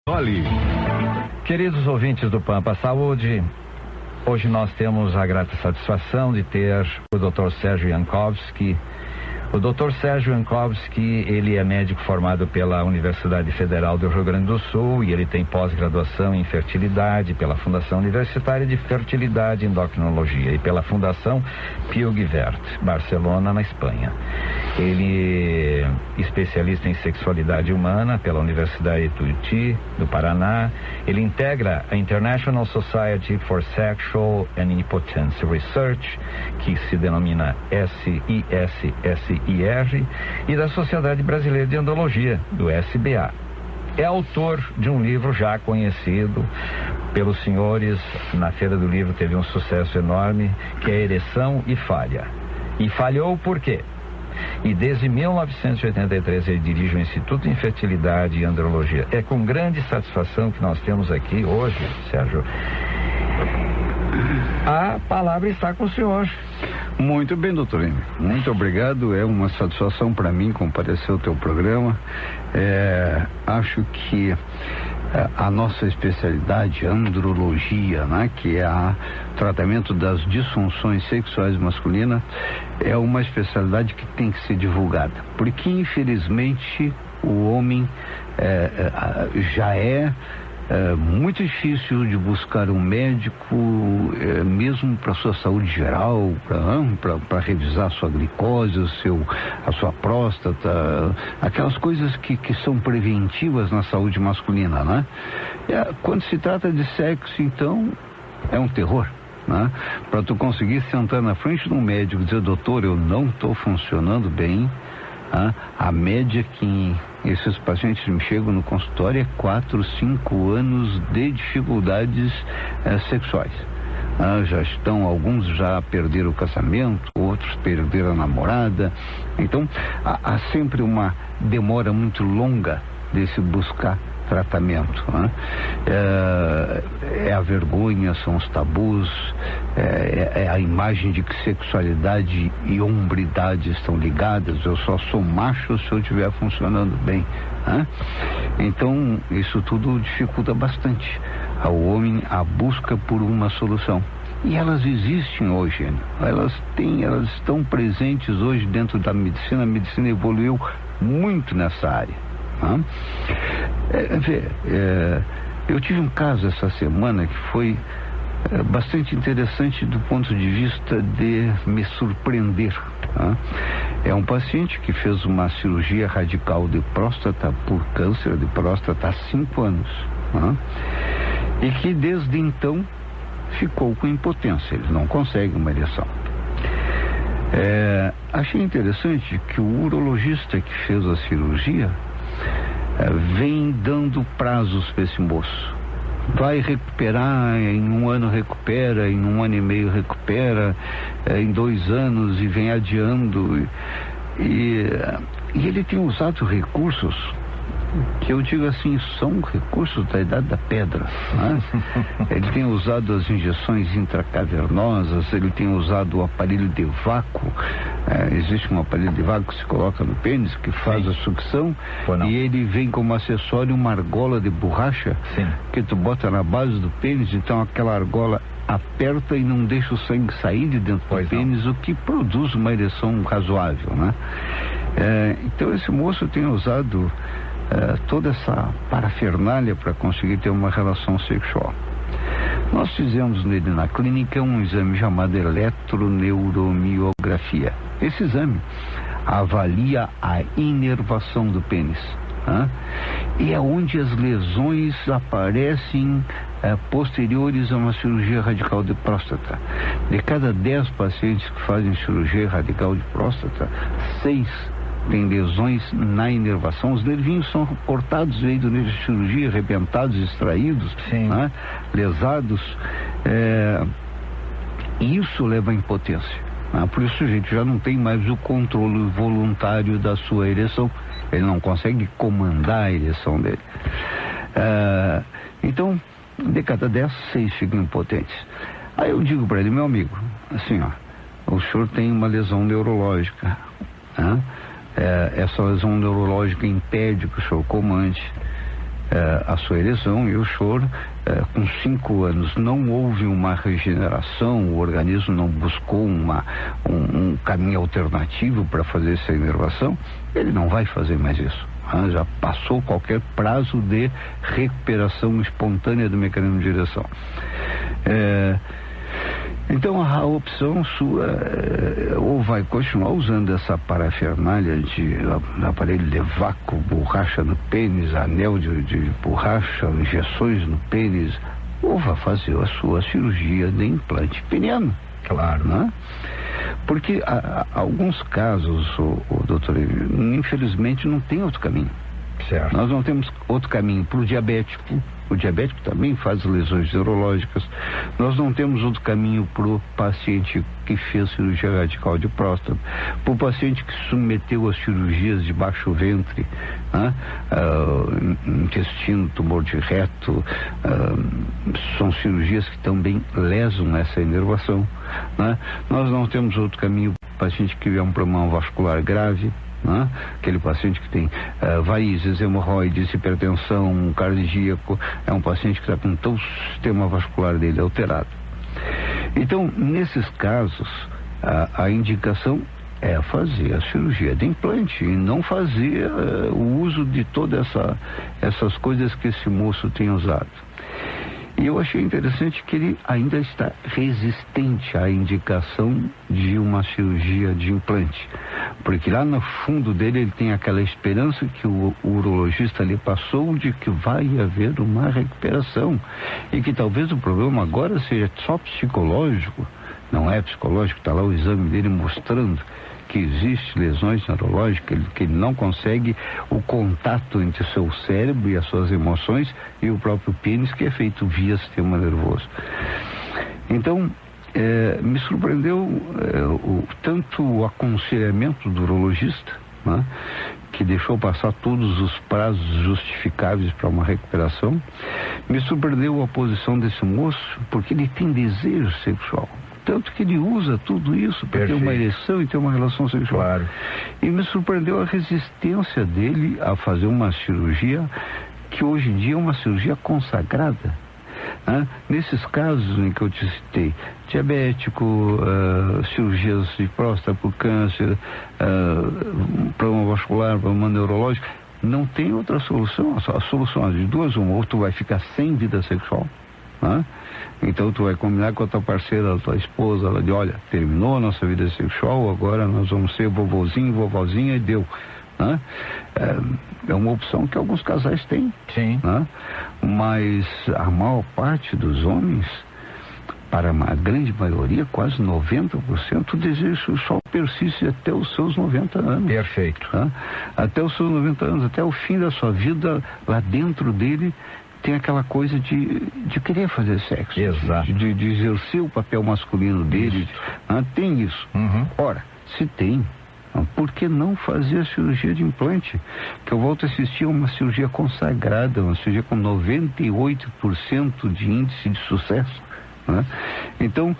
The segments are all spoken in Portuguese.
Olhe. Queridos ouvintes do Pampa Saúde, hoje nós temos a grata satisfação de ter o Dr. Sérgio Jankowski. O Dr. Sérgio Jankowski, ele é médico formado pela Universidade Federal do Rio Grande do Sul e ele tem pós-graduação em fertilidade pela Fundação Universitária de Fertilidade e Endocrinologia e pela Fundação Pio Guivert, Barcelona, na Espanha. Ele é especialista em sexualidade humana pela Universidade Tuiuti, do Paraná. Ele integra a International Society for Sexual and Impotence Research, que se denomina SISSIR, e da Sociedade Brasileira de Andrologia, do SBA. É autor de um livro já conhecido pelos senhores, na Feira do Livro teve um sucesso enorme, que é Ereção e Falha. E falhou por quê? E desde 1983 ele dirige o Instituto de Infertilidade e Andrologia. É com grande satisfação que nós temos aqui hoje, Sérgio. A palavra está com o senhor. Muito bem, doutor Leme. Muito obrigado. É uma satisfação para mim comparecer ao teu programa. Acho que a nossa especialidade, andrologia, né, que é o tratamento das disfunções sexuais masculinas, é uma especialidade que tem que ser divulgada, porque infelizmente o homem já é muito difícil de buscar um médico, mesmo para sua saúde geral, para revisar sua glicose, a sua próstata, aquelas coisas que são preventivas na saúde masculina, né? Quando se trata de sexo, então, é um terror, né? Para tu conseguir sentar na frente de um médico e dizer, doutor, eu não estou funcionando bem, a média que esses pacientes me chegam no consultório é 4, 5 anos de dificuldades sexuais. Alguns já perderam o casamento, outros perderam a namorada. Então, há sempre uma demora muito longa de se buscar tratamento, né? É a vergonha, são os tabus, é a imagem de que sexualidade e hombridade estão ligadas. Eu só sou macho se eu estiver funcionando bem, né? Então isso tudo dificulta bastante ao homem a busca por uma solução. E elas existem hoje, elas estão presentes hoje dentro da medicina. A medicina evoluiu muito nessa área. Eu tive um caso essa semana que foi bastante interessante do ponto de vista de me surpreender. É um paciente que fez uma cirurgia radical de próstata por câncer de próstata há 5 anos, e que desde então ficou com impotência, ele não consegue uma ereção. Achei interessante que o urologista que fez a cirurgia vem dando prazos para esse moço. Vai recuperar, em 1 ano recupera, em 1 ano e meio recupera, em 2 anos, e vem adiando. E ele tem usado recursos que eu digo assim, são recursos da idade da pedra, né? Ele tem usado as injeções intracavernosas, ele tem usado o aparelho de vácuo. Existe um aparelho de vácuo que se coloca no pênis, que faz a sucção, e ele vem como acessório uma argola de borracha. Sim. Que tu bota na base do pênis, então aquela argola aperta e não deixa o sangue sair de dentro do pênis, o que produz uma ereção razoável, né? Então esse moço tem usado toda essa parafernália para conseguir ter uma relação sexual. Nós fizemos nele na clínica um exame chamado eletroneuromiografia. Esse exame avalia a inervação do pênis, e é onde as lesões aparecem posteriores a uma cirurgia radical de próstata. De cada 10 pacientes que fazem cirurgia radical de próstata, 6 tem lesões na inervação. Os nervinhos são cortados aí durante a cirurgia, arrebentados, extraídos, né? Lesados. Isso leva à impotência. Por isso o sujeito já não tem mais o controle voluntário da sua ereção. Ele não consegue comandar a ereção dele. Então, de cada 10, 6 ficam impotentes. Aí eu digo para ele, meu amigo, assim, o senhor tem uma lesão neurológica, essa lesão neurológica impede que o senhor comande. a sua ereção e o choro. Com 5 anos não houve uma regeneração, o organismo não buscou um caminho alternativo para fazer essa inervação, ele não vai fazer mais isso. Já passou qualquer prazo de recuperação espontânea do mecanismo de ereção. Então a opção sua ou vai continuar usando essa parafernália de aparelho de vácuo, borracha no pênis, anel de borracha, injeções no pênis, ou vai fazer a sua cirurgia de implante peniano. Claro. Né? Porque alguns casos, o doutor, infelizmente não tem outro caminho. Certo. Nós não temos outro caminho para o diabético. O diabético também faz lesões neurológicas. Nós não temos outro caminho para o paciente que fez cirurgia radical de próstata, para o paciente que se submeteu a cirurgias de baixo ventre, intestino, tumor de reto, são cirurgias que também lesam essa inervação. Nós não temos outro caminho para o paciente que tiver um problema vascular grave. Aquele paciente que tem varizes, hemorroides, hipertensão, cardíaco, é um paciente que está com todo o sistema vascular dele alterado. Então, nesses casos, a indicação é fazer a cirurgia de implante e não fazer o uso de todas essas coisas que esse moço tem usado. E eu achei interessante que ele ainda está resistente à indicação de uma cirurgia de implante. Porque lá no fundo dele ele tem aquela esperança que o urologista lhe passou de que vai haver uma recuperação. E que talvez o problema agora seja só psicológico. Não é psicológico, está lá o exame dele mostrando que existe lesões neurológicas, que ele não consegue o contato entre o seu cérebro e as suas emoções e o próprio pênis, que é feito via sistema nervoso. Então, me surpreendeu tanto o aconselhamento do urologista, que deixou passar todos os prazos justificáveis para uma recuperação. Me surpreendeu a posição desse moço, porque ele tem desejo sexual. Tanto que ele usa tudo isso para ter uma ereção e ter uma relação sexual. Claro. E me surpreendeu a resistência dele a fazer uma cirurgia que hoje em dia é uma cirurgia consagrada. Nesses casos em que eu te citei, diabético, cirurgias de próstata por câncer, problema vascular, problema neurológico, não tem outra solução. A solução é de duas, uma, ou tu vai ficar sem vida sexual, então tu vai combinar com a tua parceira, a tua esposa, ela diz, olha, terminou a nossa vida sexual, agora nós vamos ser vovozinho, vovozinha e deu. É uma opção que alguns casais têm. Sim. Mas a maior parte dos homens, para a grande maioria, quase 90%, o desejo sexual persiste até os seus 90 anos. Perfeito. Até os seus 90 anos, até o fim da sua vida, lá dentro dele tem aquela coisa de querer fazer sexo. Exato. De exercer o papel masculino dele. Tem isso. Ora, se tem, por que não fazer a cirurgia de implante? Que eu volto a assistir a uma cirurgia consagrada, uma cirurgia com 98% de índice de sucesso. Então,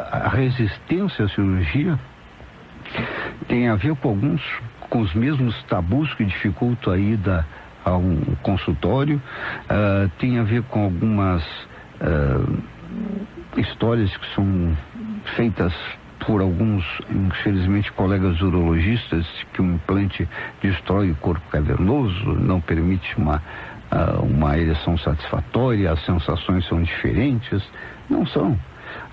a resistência à cirurgia tem a ver com os mesmos tabus que dificultam a ida a um consultório, tem a ver com algumas histórias que são feitas por alguns, infelizmente, colegas urologistas, que o implante destrói o corpo cavernoso, não permite uma ereção satisfatória, as sensações são diferentes. Não são.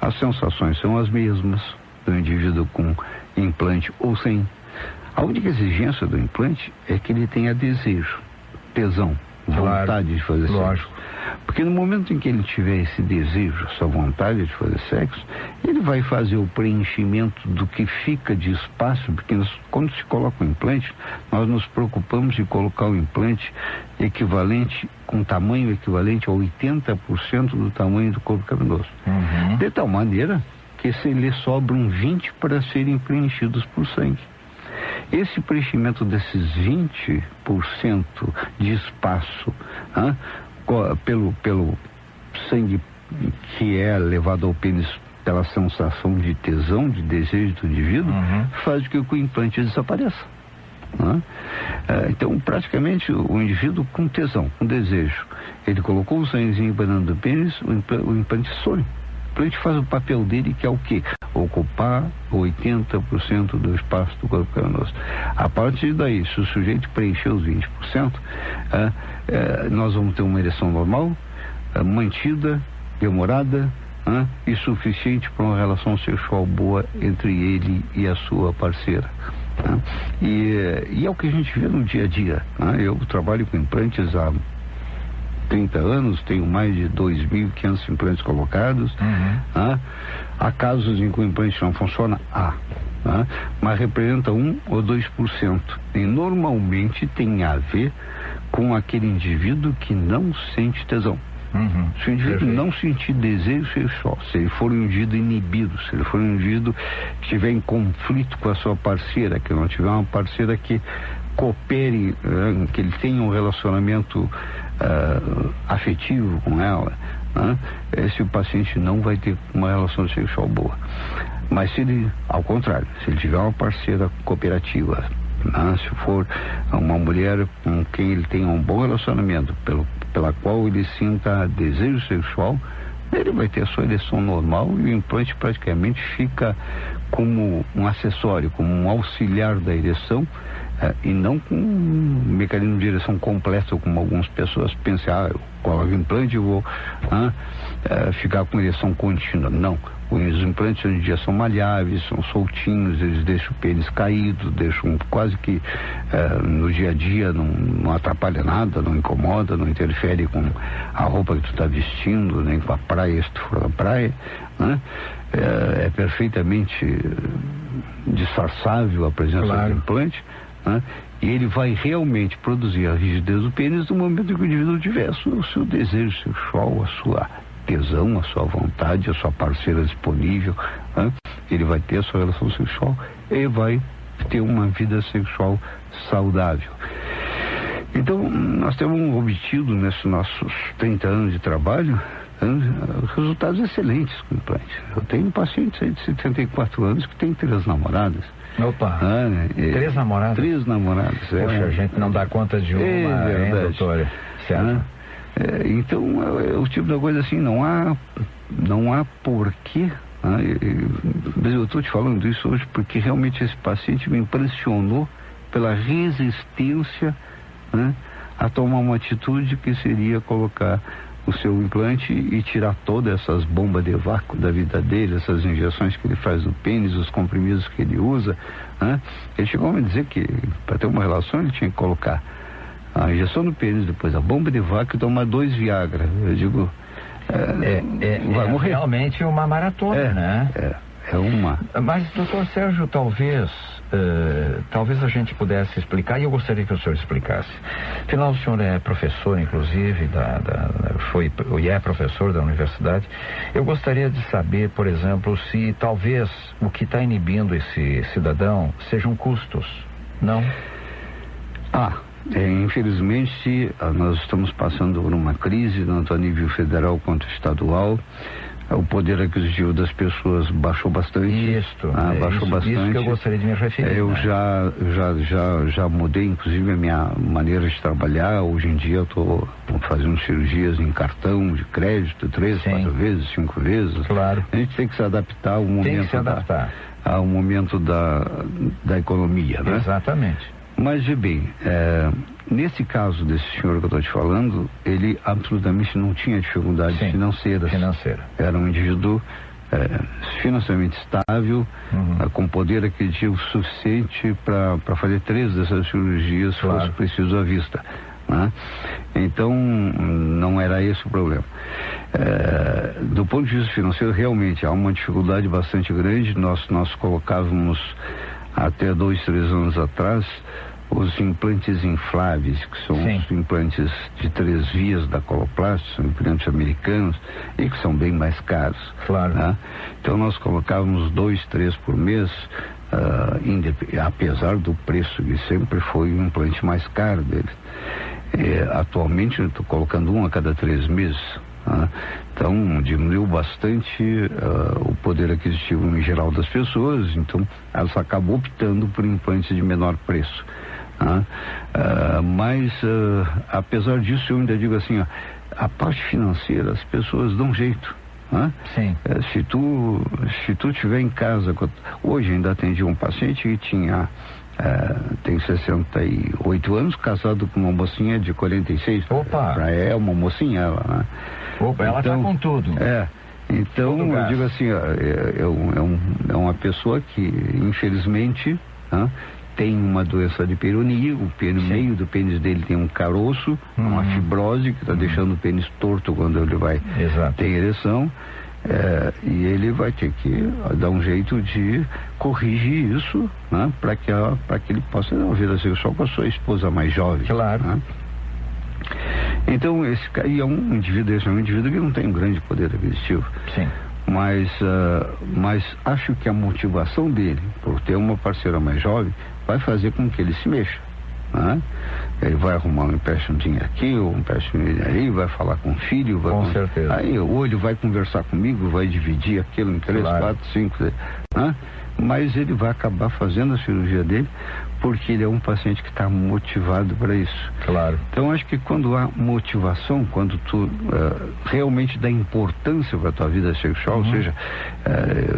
As sensações são as mesmas do indivíduo com implante ou sem. A única exigência do implante é que ele tenha desejo, tesão, vontade de fazer sexo. Porque no momento em que ele tiver esse desejo, essa vontade de fazer sexo, ele vai fazer o preenchimento do que fica de espaço, porque quando se coloca o implante, nós nos preocupamos de colocar o implante equivalente, com tamanho equivalente a 80% do tamanho do corpo cavernoso. De tal maneira que se lhe sobram 20 para serem preenchidos por sangue. Esse preenchimento desses 20% de espaço pelo sangue que é levado ao pênis pela sensação de tesão, de desejo do indivíduo, faz com que o implante desapareça. né? Então, praticamente, o indivíduo com tesão, com desejo, ele colocou o sanguezinho embanando do pênis, o implante some. O implante faz o papel dele, que é o quê? Ocupar 80% do espaço do corpo cavernoso. A partir daí, se o sujeito preencher os 20%, nós vamos ter uma ereção normal, mantida, demorada, e suficiente para uma relação sexual boa entre ele e a sua parceira. E é o que a gente vê no dia a dia. Eu trabalho com implantes há 30 anos, tenho mais de 2.500 implantes colocados. Há casos em que o implante não funciona? Mas representa 1 ou 2%. E normalmente tem a ver com aquele indivíduo que não sente tesão. Se o indivíduo não sentir desejo sexual, se ele for um indivíduo inibido, se ele for um indivíduo que estiver em conflito com a sua parceira, que não tiver uma parceira que coopere, que ele tenha um relacionamento afetivo com ela, esse paciente não vai ter uma relação sexual boa. Mas se ele, ao contrário, se ele tiver uma parceira cooperativa, se for uma mulher com quem ele tenha um bom relacionamento, pela qual ele sinta desejo sexual, ele vai ter a sua ereção normal e o implante praticamente fica como um acessório, como um auxiliar da ereção, e não com um mecanismo de ereção completo, como algumas pessoas pensam, eu coloco o implante e vou ficar com ereção contínua. Não. Os implantes hoje em dia são maleáveis, são soltinhos, eles deixam o pênis caído, deixam quase que no dia a dia não atrapalha nada, não incomoda, não interfere com a roupa que tu está vestindo, nem com a praia, se tu for na praia, é perfeitamente disfarçável a presença do implante, e ele vai realmente produzir a rigidez do pênis no momento em que o indivíduo tiver o seu desejo sexual, a sua tesão, a sua vontade, a sua parceira disponível, ele vai ter a sua relação sexual e vai ter uma vida sexual saudável. Então, nós temos obtido nesses nossos 30 anos de trabalho resultados excelentes com implante. Eu tenho pacientes aí de 74 anos que têm 3 namoradas. Opa, 3 namoradas? 3 namoradas. Poxa, a gente não dá conta de uma, hein, doutora? Certo. Então, o tipo de coisa assim, não há porquê. Eu estou te falando isso hoje porque realmente esse paciente me impressionou pela resistência a tomar uma atitude que seria colocar o seu implante e tirar todas essas bombas de vácuo da vida dele, essas injeções que ele faz no pênis, os comprimidos que ele usa. Ele chegou a me dizer que para ter uma relação ele tinha que colocar a injeção no pênis, depois a bomba de vácuo e tomar 2 Viagra. Eu digo, vai morrer. Realmente uma maratona, né? É uma. Mas, doutor Sérgio, talvez a gente pudesse explicar, e eu gostaria que o senhor explicasse. Afinal, o senhor é professor, inclusive, é professor da universidade. Eu gostaria de saber, por exemplo, se talvez o que está inibindo esse cidadão sejam custos, não? Infelizmente, nós estamos passando por uma crise, tanto a nível federal quanto estadual. O poder aquisitivo das pessoas baixou bastante. Baixou bastante. Isso que eu gostaria de me referir. Eu já mudei, inclusive, a minha maneira de trabalhar. Hoje em dia eu estou fazendo cirurgias em cartão de crédito 3, 4 vezes, 5 vezes. Claro. A gente tem que se adaptar ao momento da economia, né? Exatamente. Mas, bem, nesse caso desse senhor que eu estou te falando, ele absolutamente não tinha dificuldade financeira. Era um indivíduo financeiramente estável, com poder aquisitivo suficiente para fazer 3 dessas cirurgias, se fosse preciso à vista. Então, não era esse o problema. Do ponto de vista financeiro, realmente há uma dificuldade bastante grande. Nós colocávamos até 2, 3 anos atrás os implantes infláveis, que são os implantes de 3 vias da Coloplast, são implantes americanos e que são bem mais caros. Claro. Então nós colocávamos 2, 3 por mês, apesar do preço, que sempre foi o implante mais caro deles. Atualmente eu estou colocando 1 a cada 3 meses. Então diminuiu bastante o poder aquisitivo em geral das pessoas, então elas acabam optando por implantes de menor preço. Mas apesar disso, eu ainda digo assim, a parte financeira, as pessoas dão jeito. Sim. Se tu estiver em casa, hoje ainda atendi um paciente que tem 68 anos, casado com uma mocinha de 46. Opa! É uma mocinha ela, né? Opa, ela tá com tudo. Então eu digo assim, é uma pessoa que infelizmente tem uma doença de peronia, meio do pênis dele tem um caroço, uma fibrose que está deixando o pênis torto quando ele vai ter ereção. E ele vai ter que dar um jeito de corrigir isso, para que ele possa ter uma vida sexual com a sua esposa mais jovem. Claro. Então esse cara é um indivíduo que não tem um grande poder aquisitivo. Sim. Mas acho que a motivação dele por ter uma parceira mais jovem vai fazer com que ele se mexa. Ele vai arrumar um empréstimozinho aqui, ou um empréstimozinho ali, vai falar com o filho, com certeza. Aí, ou ele vai conversar comigo, vai dividir aquilo em 3, 4, 5, mas ele vai acabar fazendo a cirurgia dele porque ele é um paciente que está motivado para isso. Claro. Então acho que quando há motivação, quando tu realmente dá importância para a tua vida sexual, ou seja,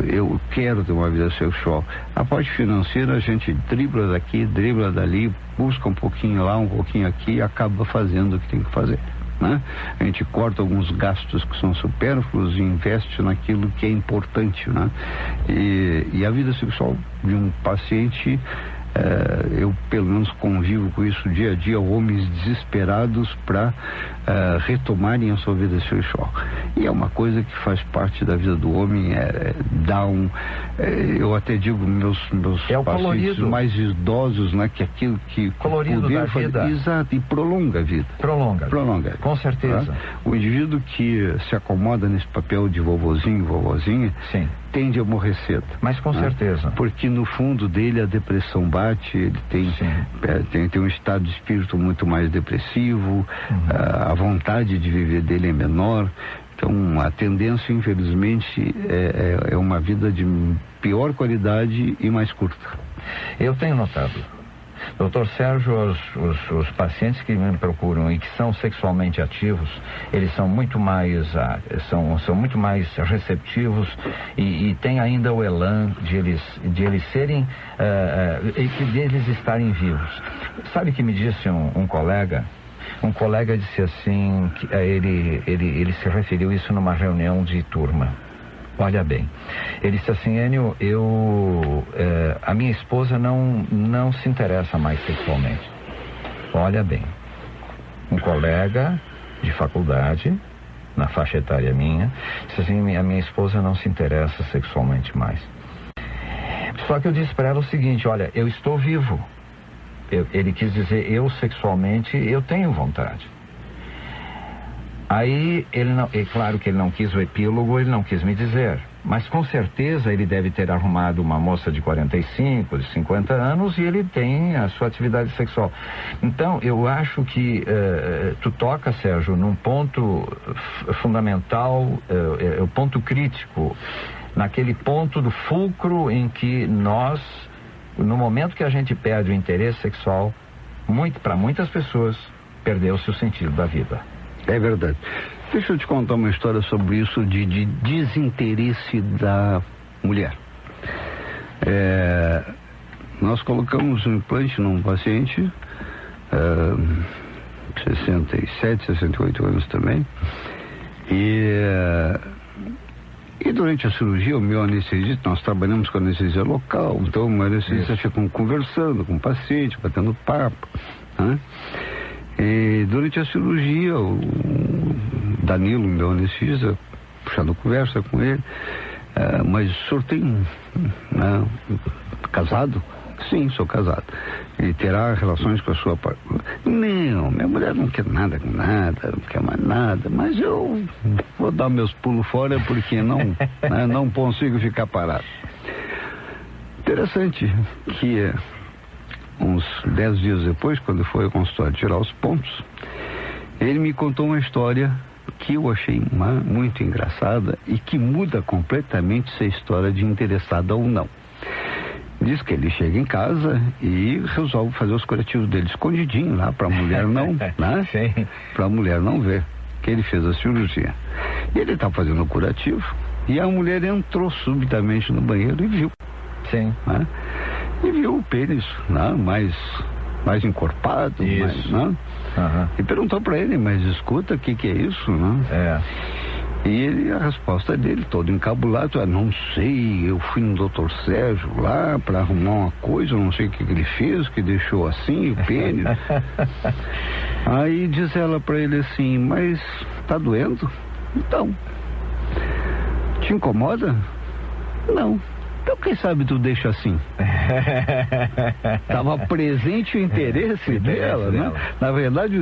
eu quero ter uma vida sexual, a parte financeira a gente dribla daqui, dribla dali, busca um pouquinho lá, um pouquinho aqui e acaba fazendo o que tem que fazer. A gente corta alguns gastos que são supérfluos e investe naquilo que é importante, e a vida sexual de um paciente, eu pelo menos convivo com isso dia a dia, homens desesperados para retomarem a sua vida sexual, e é uma coisa que faz parte da vida do homem, eu até digo meus pacientes colorido. mais idosos, que aquilo que colorido da vida. Exato, e prolonga a vida. Prolonga. Com certeza. O indivíduo que se acomoda nesse papel de vovozinho, vovozinha, sim, tende a morrer cedo. Mas com certeza. Porque no fundo dele a depressão bate, ele tem um estado de espírito muito mais depressivo, a vontade de viver dele é menor. Então a tendência, infelizmente, é uma vida de pior qualidade e mais curta. Eu tenho notado. Doutor Sérgio, os pacientes que me procuram e que são sexualmente ativos, eles são muito mais são muito mais receptivos e tem ainda o elan de eles serem e de eles estarem vivos. Sabe que me disse um colega? Um colega disse assim, que ele se referiu isso numa reunião de turma. Olha bem, ele disse assim: Enio, a minha esposa não se interessa mais sexualmente. Olha bem, um colega de faculdade, na faixa etária minha, disse assim: a minha esposa não se interessa sexualmente mais. Só que eu disse para ela o seguinte: olha, eu estou vivo. Ele quis dizer, eu sexualmente, eu tenho vontade. Aí, claro que ele não quis o epílogo, ele não quis me dizer. Mas com certeza ele deve ter arrumado uma moça de 45, de 50 anos e ele tem a sua atividade sexual. Então, eu acho que tu toca, Sérgio, num ponto fundamental, o ponto crítico, naquele ponto do fulcro em que nós, no momento que a gente perde o interesse sexual, para muitas pessoas, perdeu-se o sentido da vida. É verdade. Deixa eu te contar uma história sobre isso de desinteresse da mulher. Nós colocamos um implante num paciente, 67, 68 anos também, e durante a cirurgia, o meu anestesista, nós trabalhamos com anestesia local, então o meu anestesista fica conversando com o paciente, batendo papo, E durante a cirurgia, o Danilo, meu anestesista, puxando conversa com ele, mas o senhor tem casado? Sim, sou casado. E terá relações com a sua parte? Não, minha mulher não quer nada com nada, não quer mais nada, mas eu vou dar meus pulos fora porque não consigo ficar parado. Interessante que uns 10 dias depois, quando foi ao consultório tirar os pontos, ele me contou uma história que eu achei muito engraçada e que muda completamente essa história de interessada ou não. Diz que ele chega em casa e resolve fazer os curativos dele escondidinho lá, para a mulher não, né? Para a mulher não ver que ele fez a cirurgia. E ele está fazendo o curativo e a mulher entrou subitamente no banheiro e viu. Sim. Né? E viu o pênis, né? mais encorpado, mais, né? E perguntou para ele, mas escuta, o que é isso, né? E a resposta dele, todo encabulado, não sei, eu fui no Dr. Sérgio lá para arrumar uma coisa, não sei o que ele fez, que deixou assim o pênis. Aí diz ela para ele assim, mas tá doendo? Então, te incomoda? Não. Então, quem sabe tu deixa assim? Estava presente o interesse dela, né? Na verdade,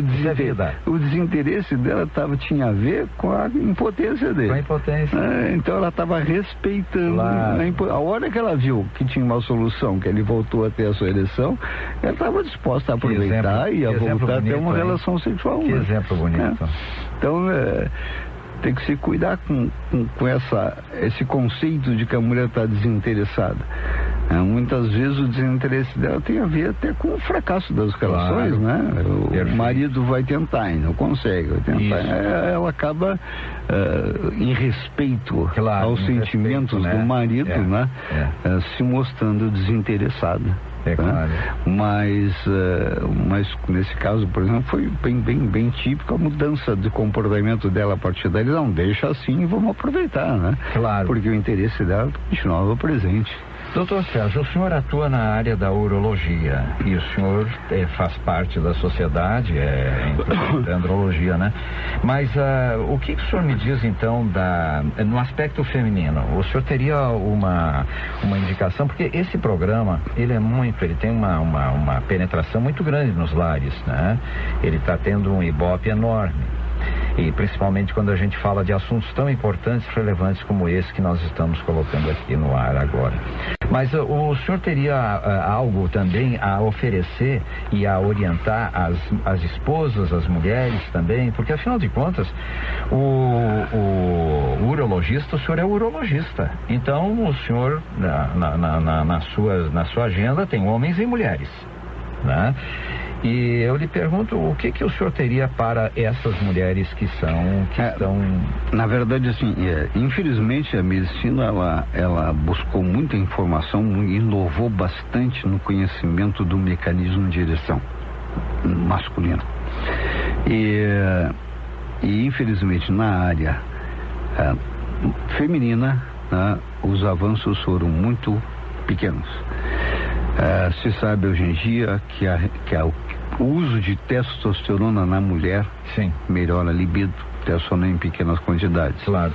o desinteresse dela tinha a ver com a impotência dele. Com a impotência. Então, ela estava respeitando. Claro. A hora que ela viu que tinha uma solução, que ele voltou a ter a sua ereção, ela estava disposta a aproveitar e a voltar a ter uma relação sexual. Que exemplo bonito. Então, tem que se cuidar com esse conceito de que a mulher está desinteressada. Muitas vezes o desinteresse dela tem a ver até com o fracasso das relações, né? O marido vai tentar e não consegue, vai tentar. Ela acaba em respeito aos sentimentos do marido, né? Se mostrando desinteressada. Claro. Mas nesse caso, por exemplo, foi bem típico a mudança de comportamento dela a partir daí. Não, deixa assim e vamos aproveitar, né? Claro. Porque o interesse dela continuava presente. Doutor Sérgio, o senhor atua na área da urologia e o senhor faz parte da sociedade, da andrologia, né? Mas o que o senhor me diz então no aspecto feminino? O senhor teria uma indicação? Porque esse programa, ele tem uma penetração muito grande nos lares, né? Ele está tendo um ibope enorme. E principalmente quando a gente fala de assuntos tão importantes e relevantes como esse que nós estamos colocando aqui no ar agora. Mas o senhor teria algo também a oferecer e a orientar as esposas, as mulheres também? Porque afinal de contas, o urologista, o senhor é urologista. Então o senhor, na sua agenda, tem homens e mulheres, né? E eu lhe pergunto, o que o senhor teria para essas mulheres que estão... Na verdade, assim, infelizmente a medicina, ela buscou muita informação e inovou bastante no conhecimento do mecanismo de ereção masculino. E infelizmente na área feminina, os avanços foram muito pequenos. Se sabe hoje em dia que o uso de testosterona na mulher melhora a libido, testosterona em pequenas quantidades. Claro.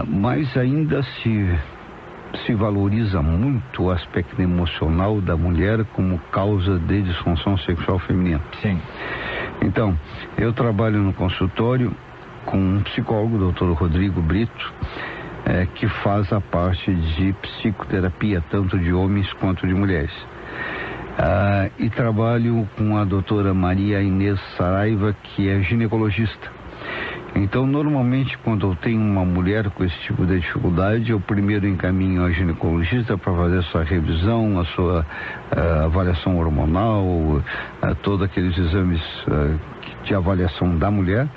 Mas ainda se valoriza muito o aspecto emocional da mulher como causa de disfunção sexual feminina. Sim. Então, eu trabalho no consultório com um psicólogo, doutor Rodrigo Brito, que faz a parte de psicoterapia, tanto de homens quanto de mulheres. E trabalho com a doutora Maria Inês Saraiva, que é ginecologista. Então, normalmente, quando eu tenho uma mulher com esse tipo de dificuldade, eu primeiro encaminho a ginecologista para fazer a sua revisão, a sua avaliação hormonal, todos aqueles exames de avaliação da mulher.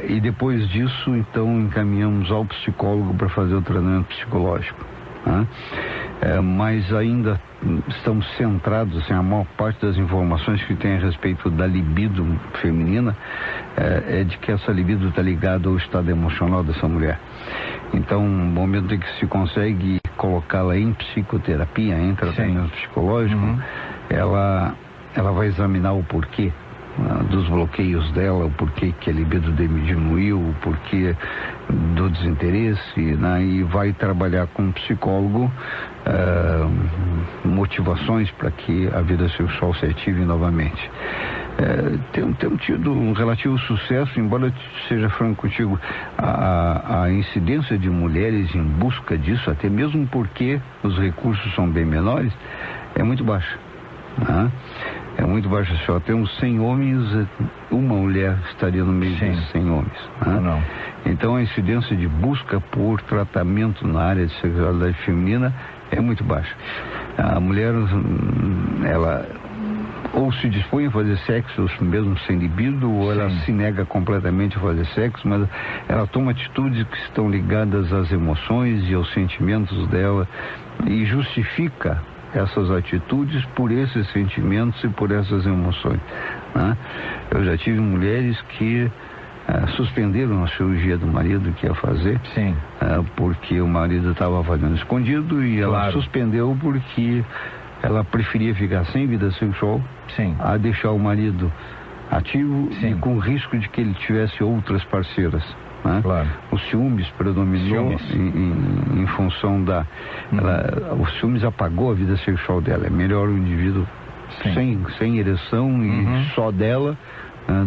E depois disso, então, encaminhamos ao psicólogo para fazer o tratamento psicológico. Mas ainda estamos centrados, assim, a maior parte das informações que tem a respeito da libido feminina é de que essa libido está ligada ao estado emocional dessa mulher. Então, no momento em que se consegue colocá-la em psicoterapia, em tratamento psicológico, ela vai examinar o porquê dos bloqueios dela, o porquê que a libido diminuiu, o porquê do desinteresse, né? E vai trabalhar com um psicólogo motivações para que a vida sexual se ative novamente. Temos tido um relativo sucesso, embora eu seja franco contigo, a incidência de mulheres em busca disso, até mesmo porque os recursos são bem menores, é muito baixa, né? É muito baixo. Só temos 100 homens, uma mulher estaria no meio desses 100 homens. Né? Então a incidência de busca por tratamento na área de sexualidade feminina é muito baixa. A mulher, ela ou se dispõe a fazer sexo mesmo sem libido, ou ela se nega completamente a fazer sexo, mas ela toma atitudes que estão ligadas às emoções e aos sentimentos dela e justifica essas atitudes por esses sentimentos e por essas emoções, né? Eu já tive mulheres que suspenderam a cirurgia do marido que ia fazer, porque o marido estava fazendo escondido, e ela suspendeu porque ela preferia ficar sem vida sexual a deixar o marido ativo e com risco de que ele tivesse outras parceiras, né? O ciúmes predominou em função da... o ciúmes apagou a vida sexual dela. É melhor o indivíduo sem ereção e só dela,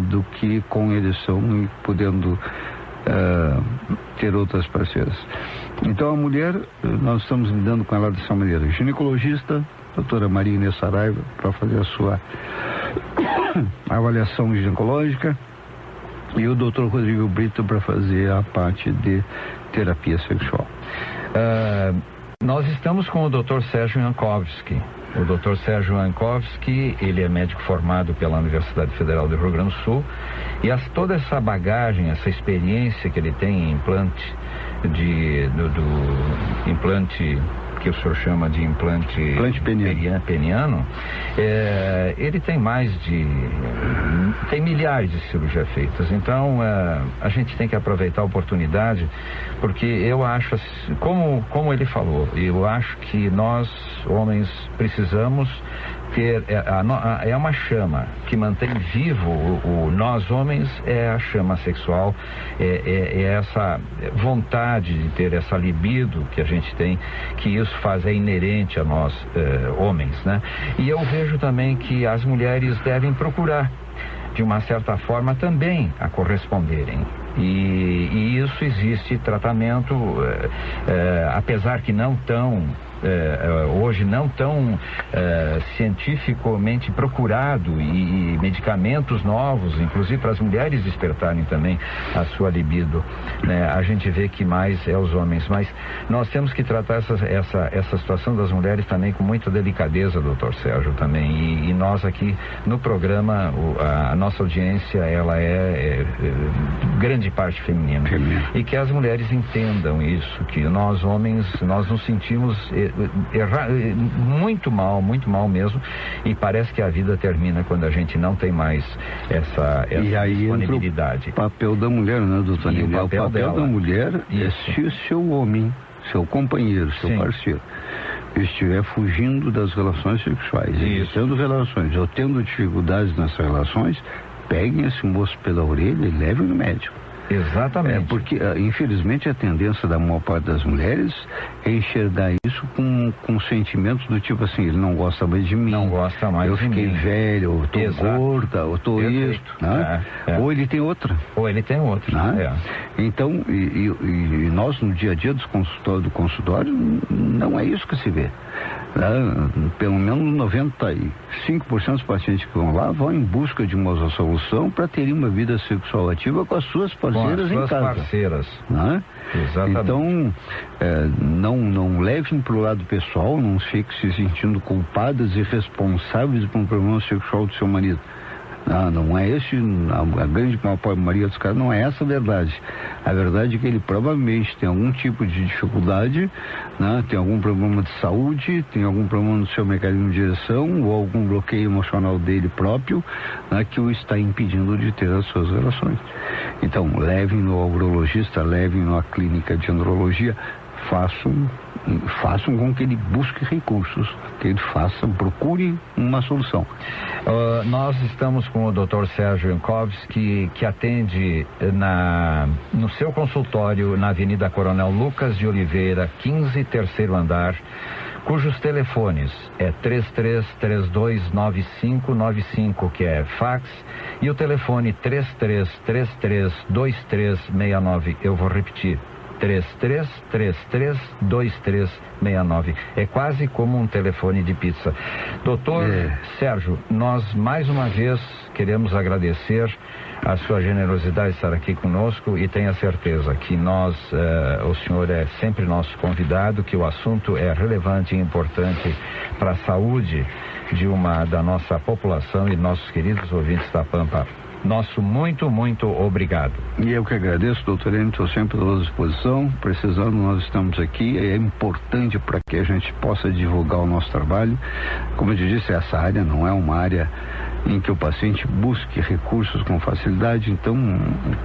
do que com ereção e podendo ter outras parceiras. Então a mulher, nós estamos lidando com ela dessa maneira: ginecologista, doutora Maria Inês Saraiva, para fazer a sua avaliação ginecológica, e o doutor Rodrigo Brito para fazer a parte de terapia sexual. Nós estamos com o Dr. Sérgio Jankowski. O Dr. Sérgio Jankowski, ele é médico formado pela Universidade Federal do Rio Grande do Sul, e toda essa bagagem, essa experiência que ele tem em implante do implante que o senhor chama de implante peniano, ele tem tem milhares de cirurgias feitas. Então a gente tem que aproveitar a oportunidade, porque eu acho, como ele falou, eu acho que nós homens precisamos ter, é uma chama que mantém vivo nós homens, é a chama sexual, é essa vontade de ter essa libido que a gente tem, que isso é inerente a nós homens, né? E eu vejo também que as mulheres devem procurar, de uma certa forma, também a corresponderem. E isso existe tratamento, apesar que não tão hoje não tão cientificamente procurado, e medicamentos novos, inclusive para as mulheres despertarem também a sua libido, né? A gente vê que mais é os homens, mas nós temos que tratar essa situação das mulheres também com muita delicadeza, doutor Sérgio, também, e nós aqui no programa, a nossa audiência, ela é grande parte feminina, e que as mulheres entendam isso, que nós homens, nós nos sentimos muito mal mesmo, e parece que a vida termina quando a gente não tem mais essa e aí disponibilidade. O papel da mulher, né, doutor? O papel da mulher é se o seu homem, seu companheiro, seu parceiro estiver fugindo das relações sexuais, tendo relações ou tendo dificuldades nessas relações, peguem esse moço pela orelha e levem no médico. Exatamente. Porque, infelizmente, a tendência da maior parte das mulheres é enxergar isso com sentimentos do tipo assim: ele não gosta mais de mim, não gosta mais eu de mim, fiquei velho, eu tô gorda, eu tô isto, né? Ou ele tem outra. Né? Então, e nós no dia a dia do consultório, não é isso que se vê. Pelo menos 95% dos pacientes que vão lá vão em busca de uma solução para terem uma vida sexual ativa com as suas parceiras em casa. Né? Exatamente. Então, não levem para o lado pessoal, não fiquem se sentindo culpadas e responsáveis por um problema sexual do seu marido. Não é esse, a grande maioria dos casos, não é essa a verdade. A verdade é que ele provavelmente tem algum tipo de dificuldade, né? Tem algum problema de saúde, tem algum problema no seu mecanismo de ereção, ou algum bloqueio emocional dele próprio, né, que o está impedindo de ter as suas relações. Então, levem-no ao urologista, levem-no à clínica de andrologia, façam com que ele busque recursos, que ele procure uma solução. Nós estamos com o Dr. Sérgio Jankowski, que atende no seu consultório na Avenida Coronel Lucas de Oliveira, 15, terceiro andar, cujos telefones é 33329595, que é fax, e o telefone 33332369. Eu vou repetir: 3333-2369. É quase como um telefone de pizza. Doutor Sérgio, nós mais uma vez queremos agradecer a sua generosidade de estar aqui conosco e tenha certeza que o senhor é sempre nosso convidado, que o assunto é relevante e importante para a saúde da nossa população e nossos queridos ouvintes da Pampa. Nosso muito, muito obrigado. E eu que agradeço, doutor Enio, estou sempre à sua disposição. Precisando, nós estamos aqui. É importante para que a gente possa divulgar o nosso trabalho. Como eu te disse, essa área não é uma área em que o paciente busque recursos com facilidade, então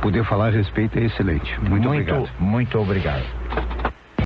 poder falar a respeito é excelente. Muito obrigado. Muito obrigado.